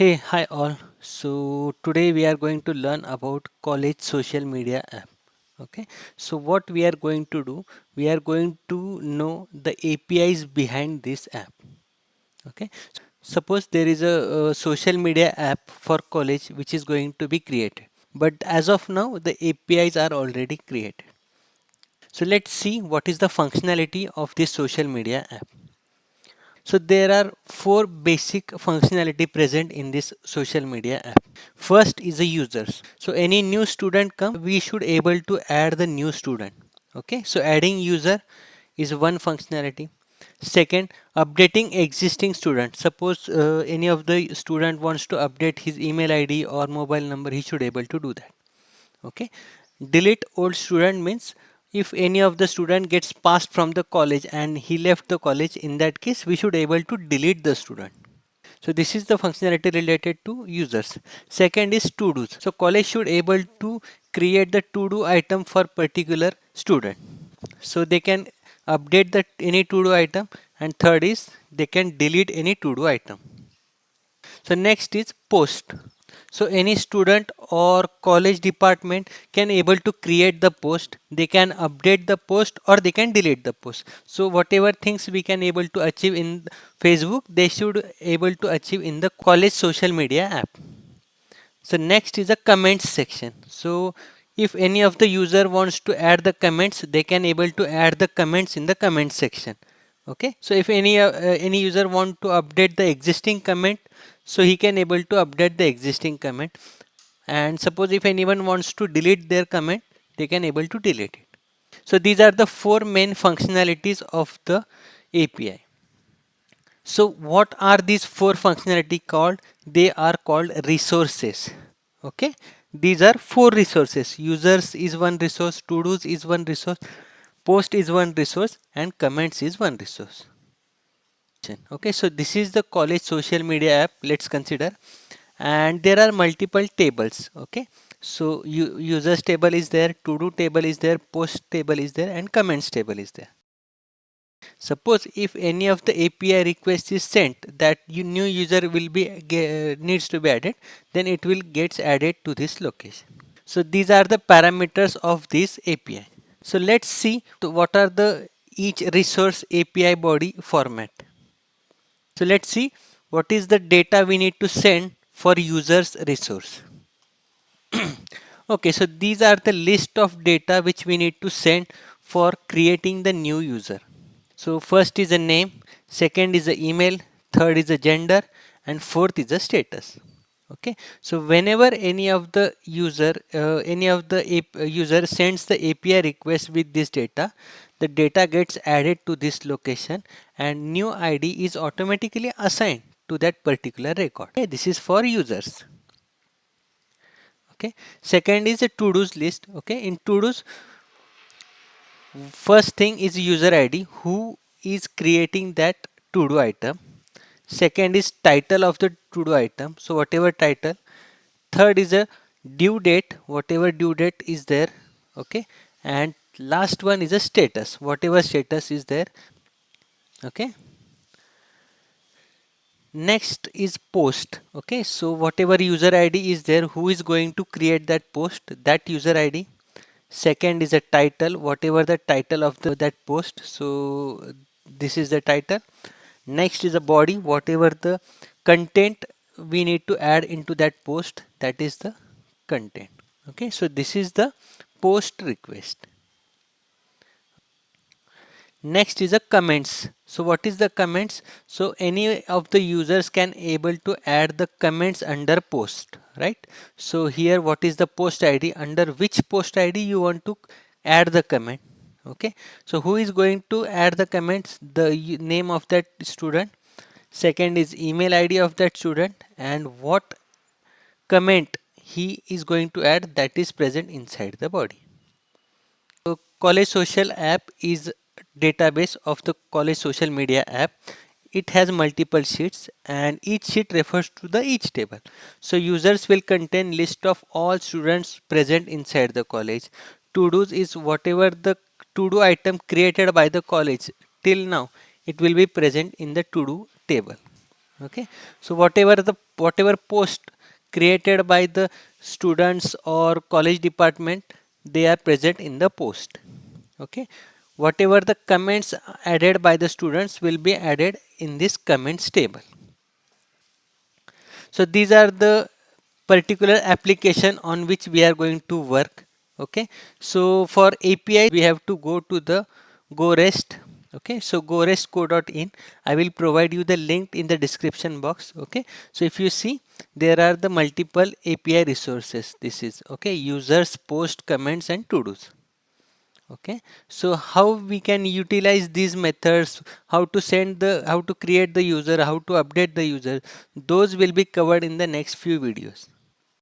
Hey, hi all. So today we are going to learn about college social media app. Okay. So what we are going to do, we are going to know the APIs behind this app. Okay. Suppose there is a social media app for college which is going to be created. But as of now, the APIs are already created. So let's see what is the functionality of this social media app. So there are four basic functionality present in this social media app. First is the users. So any new student come, we should able to add the new student. Okay, so adding user is one functionality. Second, updating existing student. Suppose any of the student wants to update his email ID or mobile number, he should able to do that. Okay, delete old student means if any of the student gets passed from the college and he left the college, in that case we should able to delete the student. So this is the functionality related to users. Second is to do's. So college should able to create the to do item for particular student, so they can update the any to do item. And third is they can delete any to do item. So next is post. So any student or college department can able to create the post. They can update the post or they can delete the post. So whatever things we can able to achieve in Facebook, they should able to achieve in the college social media app. So next is a comments section. So if any of the user wants to add the comments, they can able to add the comments in the comment section. Okay, so if any user want to update the existing comment, so he can able to update the existing comment. And suppose if anyone wants to delete their comment, they can able to delete it. So these are the four main functionalities of the API. So what are these four functionality called? They are called resources. Okay, these are four resources. Users is one resource, to do's is one resource, post is one resource, and comments is one resource. Okay, so this is the college social media app. Let's consider, and there are multiple tables. Okay, so users table is there, to do table is there, post table is there, and comments table is there. Suppose if any of the API request is sent that new user will be needs to be added, then it will gets added to this location. So these are the parameters of this API. So let's see what are the each resource API body format. So let's see what is the data we need to send for users resource. Okay, so these are the list of data which we need to send for creating the new user. So first is a name, second is the email, third is the gender, and fourth is the status. Okay, so whenever any of the user sends the API request with this data, the data gets added to this location and new ID is automatically assigned to that particular record. Okay, this is for users. Okay, second is a to do's list. Okay, in to do's, first thing is user ID, who is creating that to do item. Second is title of the to do item, so whatever title. Third is a due date, whatever due date is there. Okay, and last one is a status, whatever status is there. Okay, next is post. Okay, so whatever user ID is there, who is going to create that post, that user ID. Second is a title, whatever the title of that post, so this is the title. Next is a body, whatever the content we need to add into that post, that is the content. Okay, so this is the post request. Next is a comments. So what is the comments? So any of the users can able to add the comments under post, right? So here what is the post ID, under which post ID you want to add the comment. Okay, so who is going to add the comments? The name of that student. Second is email ID of that student, and what comment he is going to add, that is present inside the body. So College Social app is database of the College Social Media app. It has multiple sheets and each sheet refers to the each table. So users will contain list of all students present inside the college. To do's is whatever the to do item created by the college till now, it will be present in the to do table. Okay, so whatever post created by the students or college department, they are present in the post. Okay, whatever the comments added by the students will be added in this comments table. So these are the particular application on which we are going to work. Okay, so for API we have to go to the go rest. Okay, so go rest co.in. I will provide you the link in the description box. Okay, so if you see, there are the multiple API resources. This is okay, users, post, comments and to dos. Okay, so how we can utilize these methods, how to create the user, how to update the user, those will be covered in the next few videos.